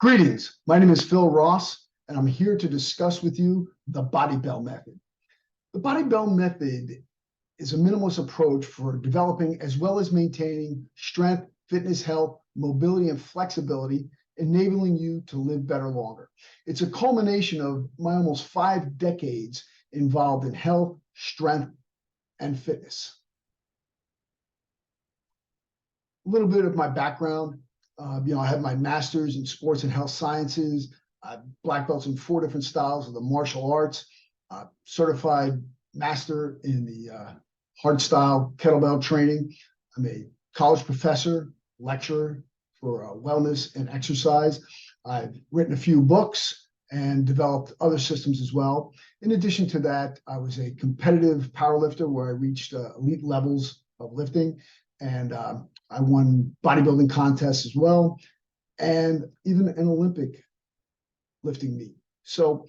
Greetings, my name is Phil Ross, and I'm here to discuss with you the BodyBell Method. The BodyBell Method is a minimalist approach for developing as well as maintaining strength, fitness, health, mobility, and flexibility, enabling you to live better longer. It's a culmination of my almost 5 decades involved in health, strength, and fitness. A little bit of my background. I have my master's in sports and health sciences, black belts in 4 different styles of the martial arts, certified master in the hard style kettlebell training. I'm a college professor, lecturer for wellness and exercise. I've written a few books and developed other systems as well. In addition to that, I was a competitive powerlifter where I reached elite levels of lifting, and I won bodybuilding contests as well, and even an Olympic lifting meet. So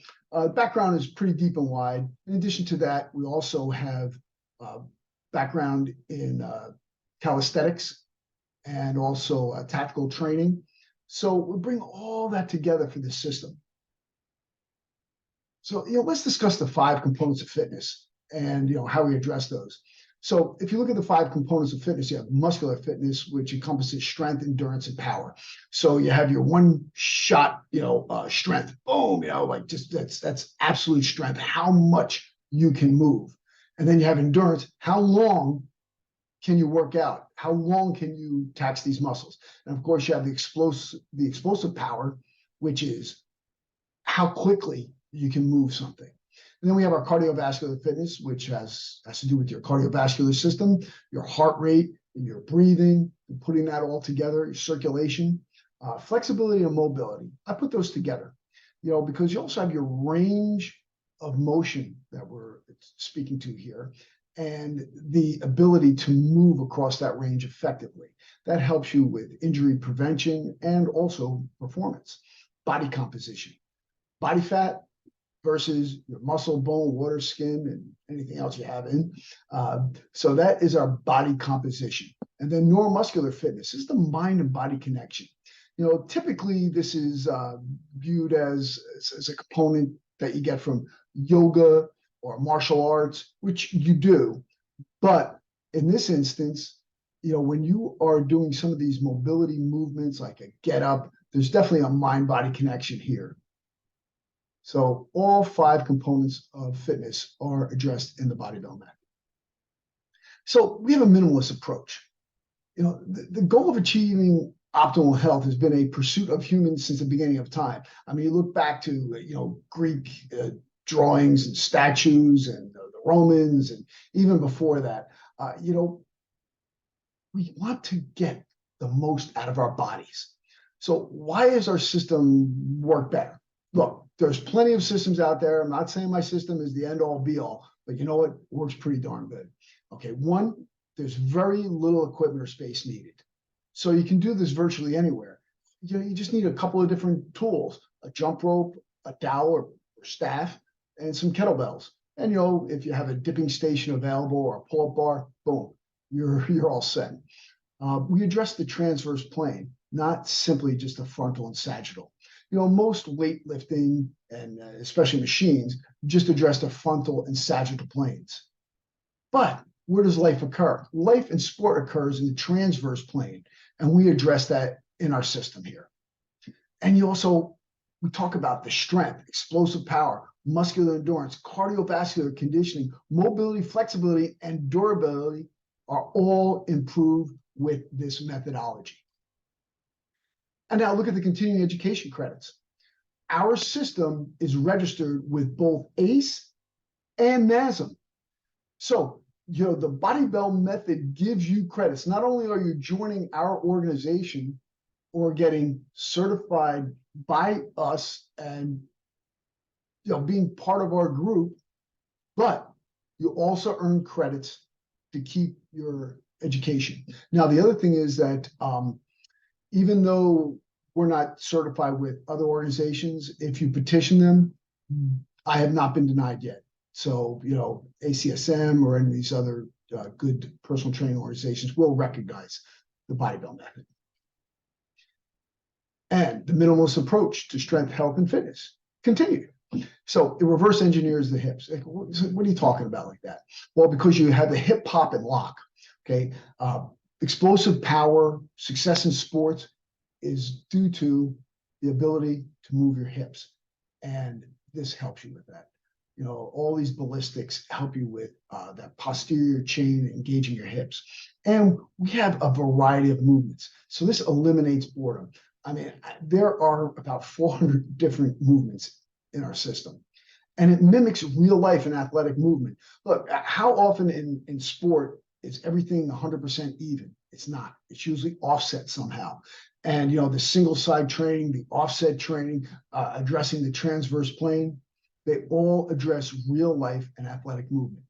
background is pretty deep and wide. In addition to that, we also have background in calisthenics and also tactical training. So we bring all that together for this system. So let's discuss the 5 components of fitness and how we address those. So if you look at the 5 components of fitness, you have muscular fitness, which encompasses strength, endurance, and power. So you have your one shot, strength, boom, like just that's absolute strength, how much you can move. And then you have endurance, how long can you work out? How long can you tax these muscles? And of course, you have the explosive power, which is how quickly you can move something. And then we have our cardiovascular fitness, which has to do with your cardiovascular system, your heart rate, and your breathing, and putting that all together, your circulation, flexibility and mobility. I put those together, because you also have your range of motion that we're speaking to here, and the ability to move across that range effectively. That helps you with injury prevention and also performance. Body composition, body fat versus your muscle, bone, water, skin, and anything else you have in. So that is our body composition. And then neuromuscular fitness is the mind and body connection. Typically this is viewed as a component that you get from yoga or martial arts, which you do. But in this instance, when you are doing some of these mobility movements, like a get up, there's definitely a mind-body connection here. So all 5 components of fitness are addressed in the BodyBell Method. So we have a minimalist approach. The goal of achieving optimal health has been a pursuit of humans since the beginning of time. I mean, you look back to Greek drawings and statues and the Romans, and even before that. We want to get the most out of our bodies. So why does our system work better? Look, there's plenty of systems out there. I'm not saying my system is the end-all be-all, but you know what? It works pretty darn good. Okay, 1, there's very little equipment or space needed. So you can do this virtually anywhere. You just need a couple of different tools, a jump rope, a dowel or staff, and some kettlebells. And if you have a dipping station available or a pull-up bar, boom, you're all set. We address the transverse plane, not simply just the frontal and sagittal. Most weightlifting and especially machines just address the frontal and sagittal planes. But where does life occur? Life in sport occurs in the transverse plane, and we address that in our system here. And we talk about the strength, explosive power, muscular endurance, cardiovascular conditioning, mobility, flexibility, and durability are all improved with this methodology. And now look at the continuing education credits. Our system is registered with both ACE and NASM. So, the BodyBell Method gives you credits. Not only are you joining our organization or getting certified by us and being part of our group, but you also earn credits to keep your education. Now, the other thing is that even though we're not certified with other organizations, if you petition them, I have not been denied yet. So, ACSM or any of these other good personal training organizations will recognize the BodyBell method. And the minimalist approach to strength, health, and fitness. Continue. So it reverse engineers the hips. Like, what are you talking about like that? Well, because you have the hip pop and lock. Okay. Explosive power, success in sports is due to the ability to move your hips. And this helps you with that. You know, all these ballistics help you with that posterior chain engaging your hips. And we have a variety of movements. So this eliminates boredom. I mean, there are about 400 different movements in our system, and it mimics real life and athletic movement. Look, how often in sport is everything 100% even? It's not. It's usually offset somehow. And, you know, the single side training, the offset training, addressing the transverse plane, they all address real life and athletic movement.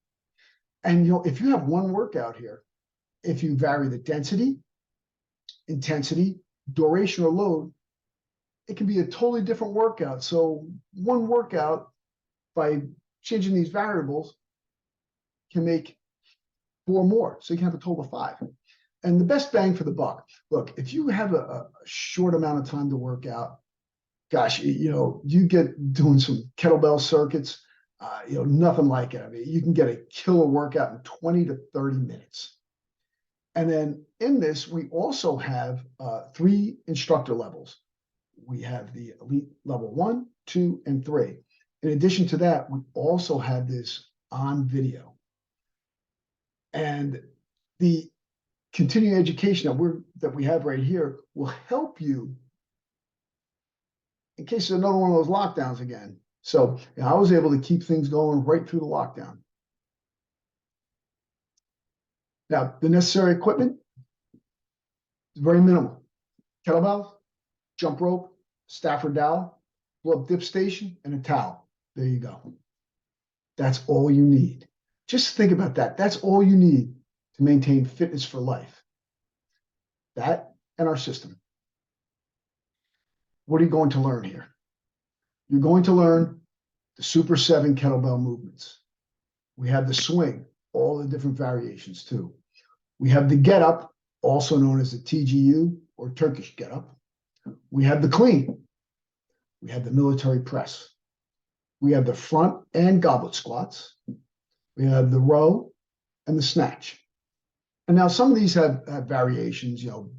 And, you know, if you have one workout here, if you vary the density, intensity, duration, or load, it can be a totally different workout. So one workout, by changing these variables, can make 4 more. So you can have a total of 5. And the best bang for the buck. Look, if you have a short amount of time to work out, gosh, you know, you get doing some kettlebell circuits, you know, nothing like it. I mean, you can get a killer workout in 20 to 30 minutes. And then in this, we also have 3 instructor levels. We have the elite level 1, 2, and 3. In addition to that, we also have this on video. And the continuing education that we have right here will help you in case there's another one of those lockdowns again. So I was able to keep things going right through the lockdown. Now, the necessary equipment is very minimal. Kettlebell, jump rope, Stafford dowel, blow up dip station, and a towel. There you go. That's all you need. Just think about that. That's all you need to maintain fitness for life. That and our system. What are you going to learn here? You're going to learn the Super 7 kettlebell movements. We have the swing, all the different variations too. We have the get up, also known as the TGU or Turkish get up. We have the clean. We have the military press. We have the front and goblet squats. We have the row and the snatch. And now some of these have variations, you know,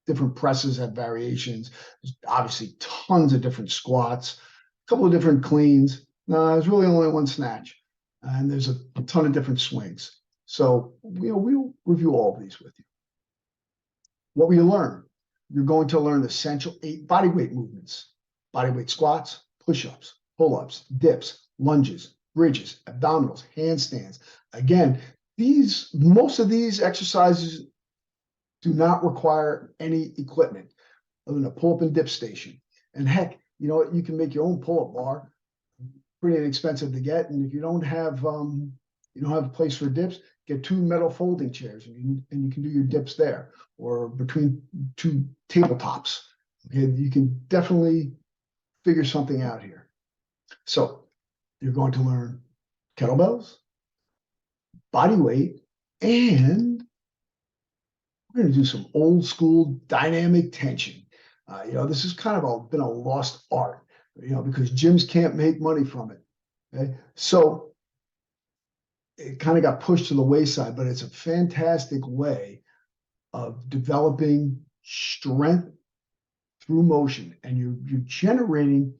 different presses have variations. There's obviously tons of different squats, a couple of different cleans. No, there's really only one snatch. And there's a ton of different swings. So, you know, we'll review all of these with you. What will you learn? You're going to learn the essential 8 bodyweight movements: bodyweight squats, push-ups, pull-ups, dips, lunges, bridges, abdominals, handstands. Again, most of these exercises do not require any equipment other than a pull-up and dip station. And heck, you know, you can make your own pull-up bar. Pretty inexpensive to get. And if you don't have a place for dips, get 2 metal folding chairs and you can do your dips there, or between 2 tabletops. Okay, you can definitely figure something out here. So you're going to learn kettlebells, body weight, and we're going to do some old school dynamic tension. You know, this has kind of been a lost art, you know, because gyms can't make money from it. Okay, so it kind of got pushed to the wayside, but it's a fantastic way of developing strength through motion, and you're generating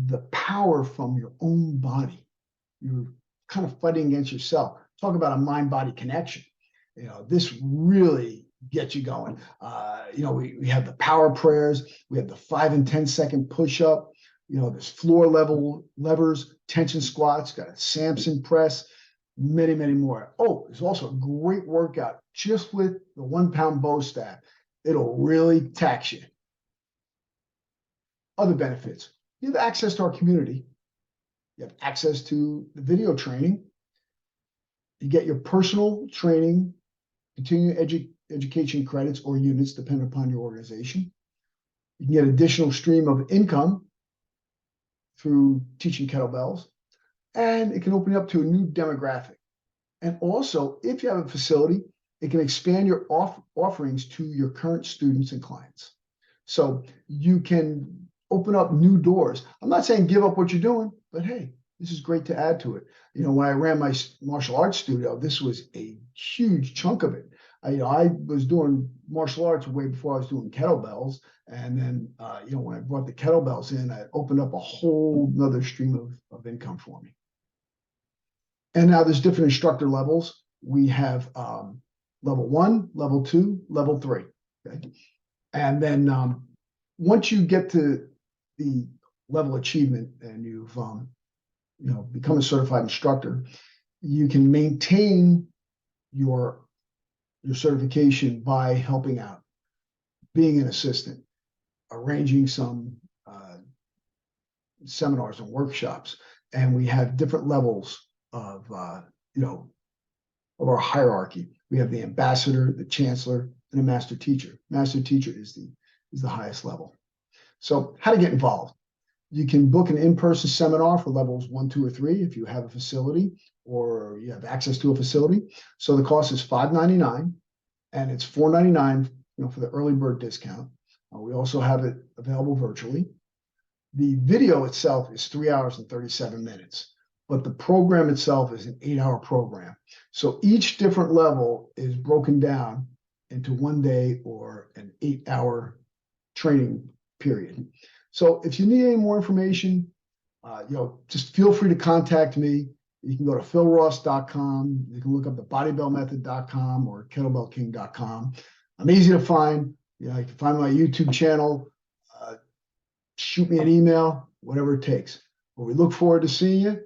the power from your own body. You're kind of fighting against yourself. Talk about a mind-body connection. You know, this really gets you going. You know, we have the power prayers. We have the 5 and 10 second push-up. You know, there's floor level levers, tension squats, got a Samson press, many, many more. Oh, there's also a great workout just with the 1 pound bow staff. It'll really tax you. Other benefits: you have access to our community. You have access to the video training. You get your personal training, continuing education credits or units, depending upon your organization. You can get additional stream of income through teaching kettlebells, and it can open you up to a new demographic. And also, if you have a facility it can expand your offerings to your current students and clients. So you can open up new doors. I'm not saying give up what you're doing, but hey, this is great to add to it. You know, when I ran my martial arts studio, this was a huge chunk of it. I was doing martial arts way before I was doing kettlebells. And then, when I brought the kettlebells in, I opened up a whole nother stream of income for me. And now there's different instructor levels. We have level 1, level 2, level 3. Okay? And then once you get to the level achievement and you've become a certified instructor, you can maintain your certification by helping out, being an assistant, arranging some seminars and workshops. And we have different levels of our hierarchy. We have the ambassador, the chancellor, and a master teacher. Master teacher is the highest level. So how to get involved? You can book an in-person seminar for levels 1, 2, or 3 if you have a facility or you have access to a facility. So the cost is $5.99 and it's $4.99, for the early bird discount. We also have it available virtually. The video itself is 3 hours and 37 minutes, but the program itself is an 8-hour program. So each different level is broken down into 1 day or an 8-hour training period. So if you need any more information, just feel free to contact me. You can go to philross.com. You can look up the BodyBellMethod.com or KettlebellKing.com. I'm easy to find. You can find my YouTube channel. Shoot me an email, whatever it takes. But we look forward to seeing you,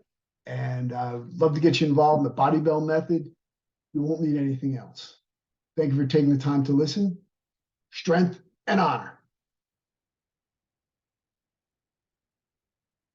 and I'd love to get you involved in the BodyBell Method. You won't need anything else. Thank you for taking the time to listen. Strength and honor.